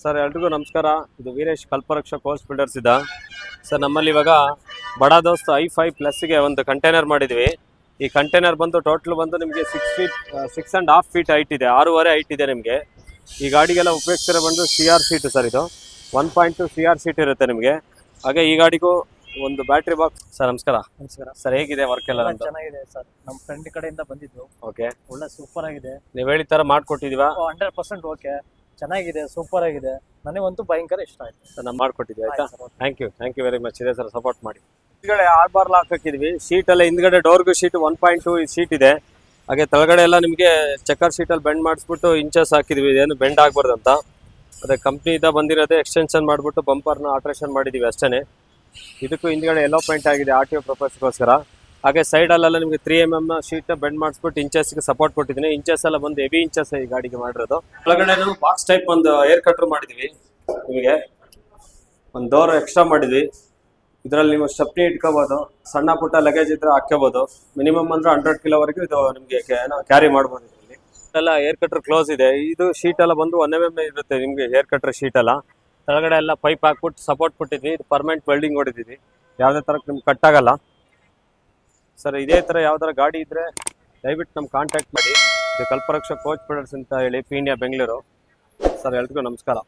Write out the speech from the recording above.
Sir ಎಲ್ರಿಗೂ ನಮಸ್ಕಾರ. ಇದು ವೀರೇಶ್ ಕಲ್ಪವೃಕ್ಷ ಕೋರ್ಸ್ ಬಿಲ್ಡರ್ಸ್ ಇದ್ದ ಸರ್. ನಮ್ಮಲ್ಲಿ ಇವಾಗ ಬಡ ದೋಸ್ತ್ i5+ಗೆ ಒಂದು ಕಂಟೈನರ್ ಮಾಡಿದ್ವಿ. ಈ ಕಂಟೈನರ್ ಬಂದು ಟೋಟಲ್ ಬಂದು ನಿಮಗೆ 6.5 ಫೀಟ್ ಹೈಟ್ ಇದೆ, 6.5 ಹೈಟ್ ಇದೆ ನಿಮಗೆ. ಈ ಗಾಡಿಗೆಲ್ಲ ಉಪಯೋಗಿಸ್ತಿರೋ ಬಂದು CR ಸೀಟ್ ಸರ್. ಇದು 1.2 CR ಸೀಟ್ ಇರುತ್ತೆ ನಿಮಗೆ. ಹಾಗೆ ಈ ಗಾಡಿಗೂ ಒಂದು ಬ್ಯಾಟ್ರಿ ಬಾಕ್ಸ್. ಸರ್ ನಮಸ್ಕಾರ. ನಮಸ್ಕಾರ ಸರ್, ಹೇಗಿದೆ ವರ್ಕ್ ಎಲ್ಲ? ಚೆನ್ನಾಗಿದೆ ಸರ್. ನಮ್ಮ ಫ್ರೆಂಡ್ ಕಡೆಯಿಂದ ಬಂದಿದ್ದು. ಓಕೆ, ಒಳ್ಳೆ ಸೂಪರ್ ಆಗಿದೆ. ನೀವು ಹೇಳಿದ ಥರ ಮಾಡ್ಕೊಟ್ಟಿದ್ದೀವಾ? 100% ಓಕೆ, ಚೆನ್ನಾಗಿದೆ, ಸೂಪರ್ ಆಗಿದೆ. ನನಗಂತೂ ಭಯಂಕರ ಇಷ್ಟ ಆಯ್ತು ಸರ್. ನಾವು ಮಾಡ್ಕೊಟ್ಟಿದ್ವಿ, ಆಯ್ತಾ? ಆಯ್ತು sir. Thank you very much. ಇದೆ ಸರ್, ಸಪೋರ್ಟ್ ಮಾಡಿ. ಹಿಂದ್ಗಡೆ 6 ಬಾರ್ ಲಾಕ್ ಹಾಕಿದ್ವಿ. ಶೀಟ್ ಎಲ್ಲ ಹಿಂದ್ಗಡೆ ಡೋರ್ಗೂ ಶೀಟ್ 1.2 ಶೀಟ್ ಇದೆ. ಹಾಗೆ ಕೆಳಗಡೆ ಎಲ್ಲ ನಿಮಗೆ ಚೆಕ್ಕರ್ ಶೀಟಲ್ಲಿ ಬೆಂಡ್ ಮಾಡಿಸ್ಬಿಟ್ಟು ಇಂಚಸ್ ಹಾಕಿದ್ವಿ, ಇದೇನು ಬೆಂಡ್ ಆಗ್ಬಾರ್ದು ಅಂತ. ಅದೇ ಕಂಪ್ನಿಯಿಂದ ಬಂದಿರೋದೇ ಎಕ್ಸ್ಟೆನ್ಷನ್ ಮಾಡಿಬಿಟ್ಟು ಬಂಪರ್ನ ಆಲ್ಟ್ರೇಷನ್ ಮಾಡಿದ್ದೀವಿ ಅಷ್ಟೇ. ಇದಕ್ಕೂ ಹಿಂದ್ಗಡೆ ಎಲ್ಲೋ ಪಾಯಿಂಟ್ ಆಗಿದೆ RTO ಪರ್ಪಸ್ಗೋಸ್ಕರ. ಹಾಗೆ ಸೈಡಲ್ಲೆಲ್ಲ ನಿಮಗೆ 3mm ಶೀಟ್ ಬೆಂಡ್ ಮಾಡಿಸ್ಬಿಟ್ಟು ಇಂಚಸ್ಗೆ ಸಪೋರ್ಟ್ ಕೊಟ್ಟಿದ್ದೀನಿ. ಇಂಚಸ್ ಎಲ್ಲ ಬಂದು ಹೆವಿ ಇಂಚಸ್ ಈ ಗಾಡಿಗೆ ಮಾಡಿರೋದು. ಒಳಗಡೆ ಬಾಕ್ಸ್ ಟೈಪ್ ಒಂದು ಏರ್ ಕಟ್ರ್ ಮಾಡಿದ್ವಿ. ನಿಮಗೆ ಒಂದು ಡೋರ್ ಎಕ್ಸ್ಟ್ರಾ ಮಾಡಿದ್ವಿ. ಇದರಲ್ಲಿ ನೀವು ಸ್ಟೆಪ್ನಿ ಇಟ್ಕೋಬೋದು, ಸಣ್ಣ ಪುಟ್ಟ ಲಗೇಜ್ ಇದ್ರೆ ಹಾಕ್ಕೋಬೋದು. ಮಿನಿಮಮ್ ಅಂದ್ರೆ 100 ಕಿಲೋವರೆಗೂ ಇದು ನಿಮಗೆ ಕ್ಯಾರಿ ಮಾಡ್ಬೋದು. ಇದರಲ್ಲಿ ಎಲ್ಲ ಏರ್ ಕಟ್ರ್ ಕ್ಲೋಸ್ ಇದೆ. ಇದು ಶೀಟ್ ಎಲ್ಲ ಬಂದು 1mm ಇರುತ್ತೆ ನಿಮಗೆ, ಏರ್ ಕಟ್ರ್ ಶೀಟ್ ಎಲ್ಲ. ಕೆಳಗಡೆ ಎಲ್ಲ ಪೈಪ್ ಹಾಕ್ಬಿಟ್ಟು ಸಪೋರ್ಟ್ ಕೊಟ್ಟಿದ್ವಿ. ಇದು ಪರ್ಮನೆಂಟ್ ವೆಲ್ಡಿಂಗ್ ಹೊಡಿದ್ವಿ, ಯಾವುದೇ ಥರಕ್ಕೆ ನಿಮ್ಗೆ ಕಟ್ಟಾಗಲ್ಲ ಸರ್. ಇದೇ ಥರ ಯಾವ್ದಾರ ಗಾಡಿ ಇದ್ದರೆ ದಯವಿಟ್ಟು ನಮ್ಗೆ ಕಾಂಟ್ಯಾಕ್ಟ್ ಮಾಡಿ. ಇದು ಕಲ್ಪವೃಕ್ಷ ಕೋಚ್ ಬಿಲ್ಡರ್ಸ್ ಅಂತ ಹೇಳಿ, ಪೀಣ್ಯ, ಬೆಂಗಳೂರು. ಸರ್ ಎಲ್ರಿಗೂ ನಮಸ್ಕಾರ.